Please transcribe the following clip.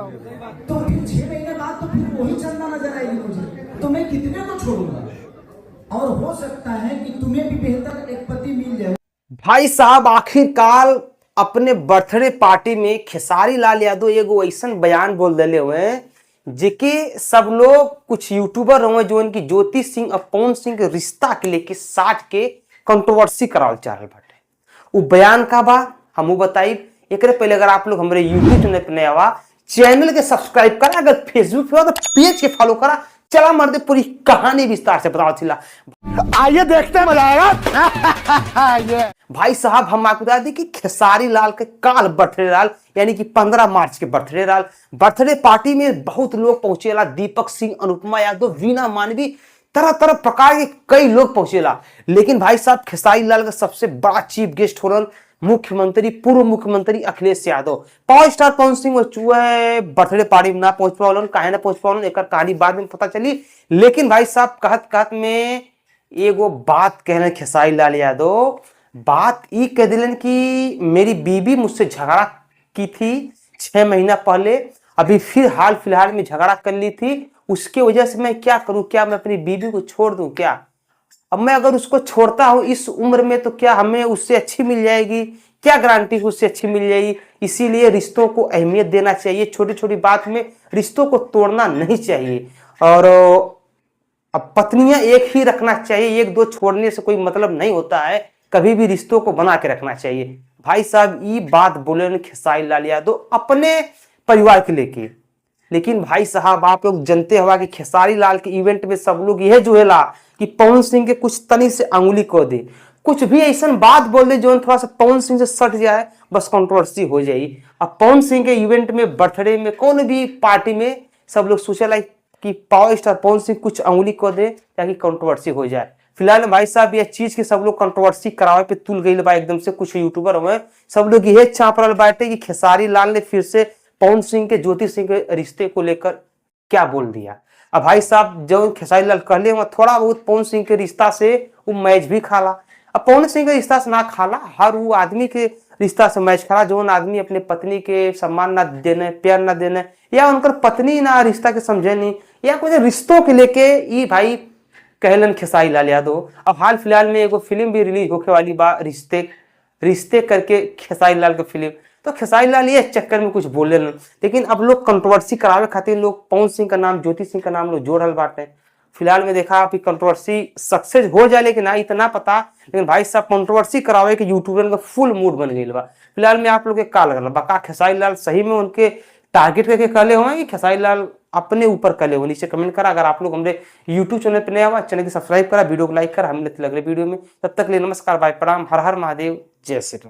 तो फिर 6 महीने बाद तो फिर वही चंदा नजर आएगी मुझे, तो मैं कितने को छोड़ूंगा? और हो सकता है कि तुम्हें भी बेहतर एक पति मिल जाए। भाई साहब आखिरकार अपने बर्थडे पार्टी में खेसारी लाल यादव एगो ऐसा बयान बोल दिले हुए हैं जेके सब लोग कुछ यूट्यूबर हुए जो इनकी ज्योति सिंह और पवन सिंह के रिश्ता के लेके साट के कंट्रोवर्सी करावल चाह रहे बाटे। वो बयान का बा हमू बताई। एक पहले अगर आप लोग हमारे यूट्यूब चैनल पर नया हुआ, चैनल के सब्सक्राइब करा, अगर फेसबुक पे हो तो पेज के फॉलो करा। चला मर्दे पूरी कहानी विस्तार से बताओ चिल्ला। आइए देखते हैं, मजा आएगा। भाई साहब हम आपको बता दें कि खेसारी लाल के काल बर्थडे लाल यानी कि 15 मार्च के बर्थडे लाल बर्थडे पार्टी में बहुत लोग पहुंचेला। दीपक सिंह, अनुपमा यादव, वीना मानवी, तरह तरह प्रकार के कई लोग पहुंचेला। लेकिन भाई साहब खेसारी लाल का सबसे बड़ा चीफ गेस्ट हो रहा मुख्यमंत्री, पूर्व मुख्यमंत्री Akhilesh Yadav. Power star Pawan Singh birthday party में ना पहुंच पावन, काहे ना पहुंच पावन एक कहानी बाद में पता चली। लेकिन भाई साहब कहत कहत में एगो बात कहने खेसारी लाल यादव बात ई कह दिलन कि मेरी बीबी मुझसे झगड़ा की थी 6 महीना पहले, अभी फिर हाल फिलहाल में झगड़ा कर ली थी, उसके वजह से मैं क्या करूं? क्या मैं अपनी बीबी को छोड़ दूं? क्या अब मैं अगर उसको छोड़ता हूं इस उम्र में तो क्या हमें उससे अच्छी मिल जाएगी? क्या गारंटी उससे अच्छी मिल जाएगी? इसीलिए रिश्तों को अहमियत देना चाहिए। छोटी छोटी बात में रिश्तों को तोड़ना नहीं चाहिए। और अब पत्नियां एक ही रखना चाहिए, एक दो छोड़ने से कोई मतलब नहीं होता है। कभी भी रिश्तों को बना के रखना चाहिए। भाई साहब ये बात बोले खेसारी लाल यादव अपने परिवार के लेके। लेकिन भाई साहब आप लोग जानते होगा कि खेसारी लाल के इवेंट में सब लोग यह जोहेला कि पवन सिंह के कुछ तनी से अंगुली को दे, कुछ भी ऐसा बात बोल दे जो थोड़ा सा पवन सिंह से सट जाए, बस कंट्रोवर्सी हो जाएगी। अब पवन सिंह के इवेंट में, बर्थडे में, कौन भी पार्टी में सब लोग सोचेला कि पावर स्टार पवन सिंह कुछ अंगुली को दे ताकि कंट्रोवर्सी हो जाए। फिलहाल भाई साहब यह चीज के सब लोग कंट्रोवर्सी करावे पे तुल गई बा एकदम से। कुछ यूट्यूबर हुए सब लोग यह चाप रहा बाटे कि खेसारी लाल ने फिर से पवन सिंह के, ज्योति सिंह के रिश्ते को लेकर क्या बोल दिया। अब भाई साहब जो खेसारी लाल कहले थोड़ा बहुत पवन सिंह के रिश्ता से वो मैच भी खाला। अब पवन सिंह के रिश्ता से ना खाला, हर वो आदमी के रिश्ता से मैच खाला जो आदमी अपने पत्नी के सम्मान ना देने, प्यार ना देने, या उनकर पत्नी ना रिश्ता के समझे नहीं, या कुछ रिश्तों के लेके ये भाई कहलन खेसारी लाल यादव। अब हाल फिलहाल में एगो फिल्म भी रिलीज होके वाली बा, रिश्ते करके खेसारी लाल का फिल्म। तो खेसारी लाल ये चक्कर में कुछ बोले न, लेकिन अब लोग कंट्रोवर्सी करावे खातिर लोग पवन सिंह का नाम, ज्योति सिंह का नाम लोग जोड़ रहे बाटे। फिलहाल में देखा कि कंट्रोवर्सी सक्सेस हो जाए, लेकिन ना इतना पता। लेकिन भाई साहब कंट्रोवर्सी करावे के यूट्यूबर का फुल मूड बन गई बा। फिलहाल में आप लोग के का लगल बा? खेसारी लाल सही में उनके टारगेट करके कले हुए कि खेसारी लाल अपने ऊपर कले हो? नीचे कमेंट करा। अगर आप लोग हमारे यूट्यूब चैनल पर नया हुआ, चैनल को सब्सक्राइब करा, वीडियो को लाइक करा। हम मिलते अगले वीडियो में, तब तक ले नमस्कार, बाय, प्रणाम, हर हर महादेव, जय श्री राम।